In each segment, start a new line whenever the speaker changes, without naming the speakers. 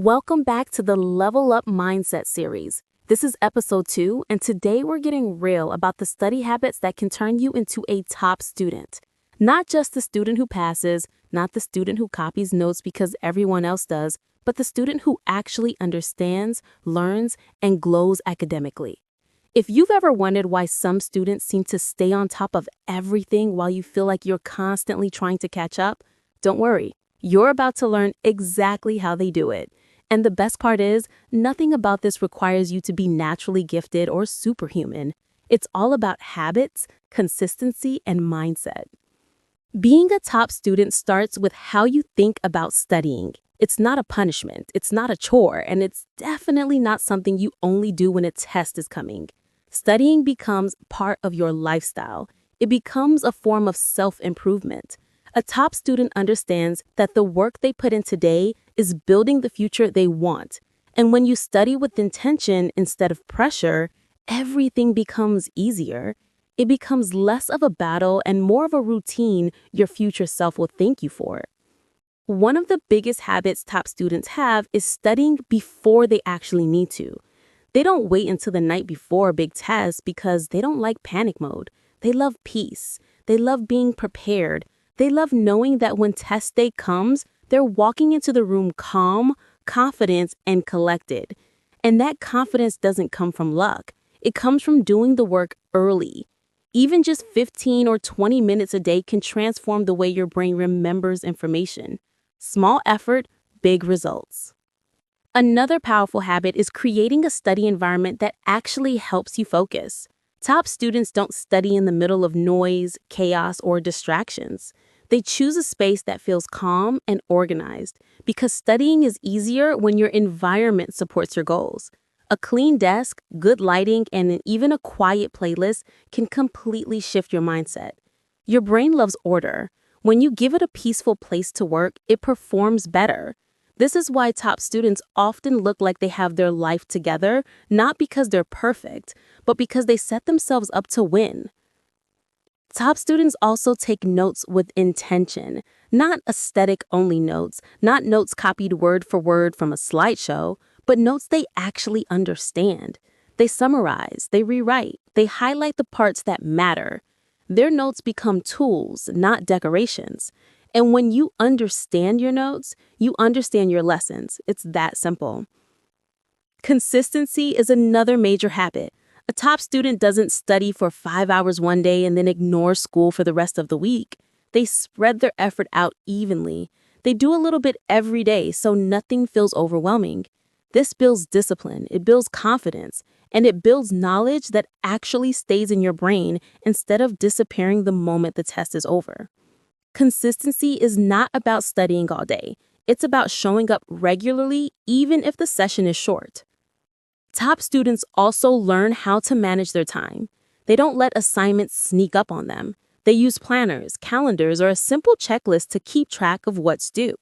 Welcome back to the Level Up Mindset series. This is episode 2, and today we're getting real about the study habits that can turn you into a top student. Not just the student who passes, not the student who copies notes because everyone else does, but the student who actually understands, learns, and glows academically. If you've ever wondered why some students seem to stay on top of everything while you feel like you're constantly trying to catch up, don't worry. You're about to learn exactly how they do it. And the best part is, nothing about this requires you to be naturally gifted or superhuman. It's all about habits, consistency, and mindset. Being a top student starts with how you think about studying. It's not a punishment, it's not a chore, and it's definitely not something you only do when a test is coming. Studying becomes part of your lifestyle. It becomes a form of self-improvement. A top student understands that the work they put in today is building the future they want. And when you study with intention instead of pressure, everything becomes easier. It becomes less of a battle and more of a routine your future self will thank you for. One of the biggest habits top students have is studying before they actually need to. They don't wait until the night before a big test because they don't like panic mode. They love peace. They love being prepared. They love knowing that when test day comes, they're walking into the room calm, confident, and collected. And that confidence doesn't come from luck. It comes from doing the work early. Even just 15 or 20 minutes a day can transform the way your brain remembers information. Small effort, big results. Another powerful habit is creating a study environment that actually helps you focus. Top students don't study in the middle of noise, chaos, or distractions. They choose a space that feels calm and organized because studying is easier when your environment supports your goals. A clean desk, good lighting, and even a quiet playlist can completely shift your mindset. Your brain loves order. When you give it a peaceful place to work, it performs better. This is why top students often look like they have their life together, not because they're perfect, but because they set themselves up to win. Top students also take notes with intention, not aesthetic-only notes, not notes copied word for word from a slideshow, but notes they actually understand. They summarize, they rewrite, they highlight the parts that matter. Their notes become tools, not decorations. And when you understand your notes, you understand your lessons. It's that simple. Consistency is another major habit. A top student doesn't study for 5 hours one day and then ignore school for the rest of the week. They spread their effort out evenly. They do a little bit every day so nothing feels overwhelming. This builds discipline, it builds confidence, and it builds knowledge that actually stays in your brain instead of disappearing the moment the test is over. Consistency is not about studying all day. It's about showing up regularly even if the session is short. Top students also learn how to manage their time. They don't let assignments sneak up on them. They use planners, calendars, or a simple checklist to keep track of what's due.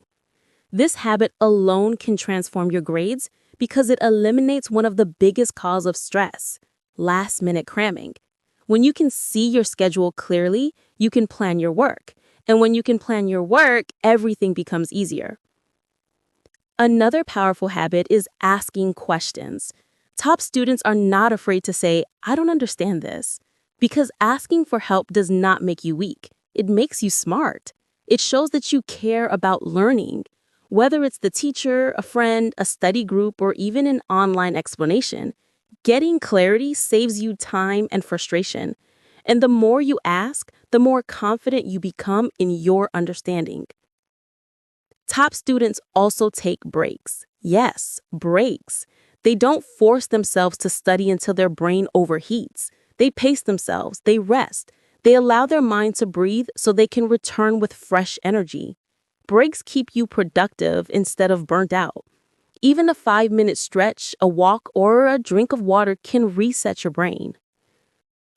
This habit alone can transform your grades because it eliminates one of the biggest causes of stress, last-minute cramming. When you can see your schedule clearly, you can plan your work. And when you can plan your work, everything becomes easier. Another powerful habit is asking questions. Top students are not afraid to say, "I don't understand this," because asking for help does not make you weak. It makes you smart. It shows that you care about learning. Whether it's the teacher, a friend, a study group, or even an online explanation, getting clarity saves you time and frustration. And the more you ask, the more confident you become in your understanding. Top students also take breaks. Yes, breaks. They don't force themselves to study until their brain overheats. They pace themselves, they rest. They allow their mind to breathe so they can return with fresh energy. Breaks keep you productive instead of burnt out. Even a 5-minute stretch, a walk, or a drink of water can reset your brain.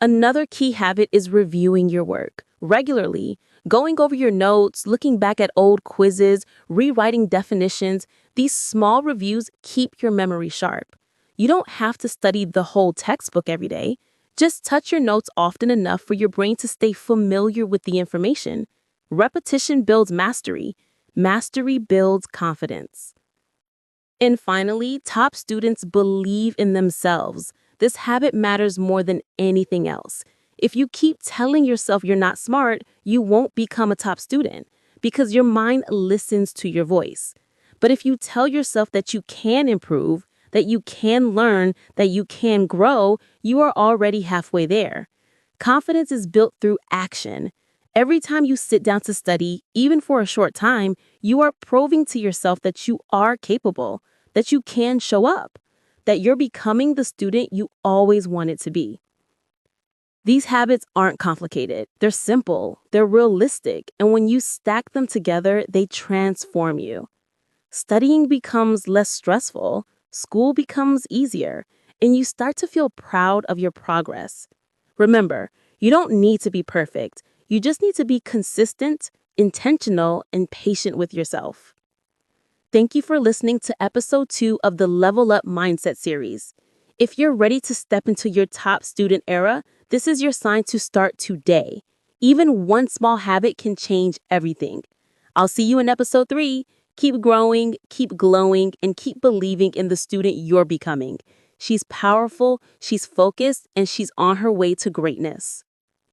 Another key habit is reviewing your work regularly, going over your notes, looking back at old quizzes, rewriting definitions. These small reviews keep your memory sharp. You don't have to study the whole textbook every day. Just touch your notes often enough for your brain to stay familiar with the information. Repetition builds mastery. Mastery builds confidence. And finally, top students believe in themselves. This habit matters more than anything else. If you keep telling yourself you're not smart, you won't become a top student because your mind listens to your voice. But if you tell yourself that you can improve, that you can learn, that you can grow, you are already halfway there. Confidence is built through action. Every time you sit down to study, even for a short time, you are proving to yourself that you are capable, that you can show up, that you're becoming the student you always wanted to be. These habits aren't complicated. They're simple, they're realistic, and when you stack them together, they transform you. Studying becomes less stressful, school becomes easier, and you start to feel proud of your progress. Remember, you don't need to be perfect. You just need to be consistent, intentional, and patient with yourself. Thank you for listening to episode 2 of the Level Up Mindset series. If you're ready to step into your top student era, this is your sign to start today. Even one small habit can change everything. I'll see you in episode 3. Keep growing, keep glowing, and keep believing in the student you're becoming. She's powerful, she's focused, and she's on her way to greatness.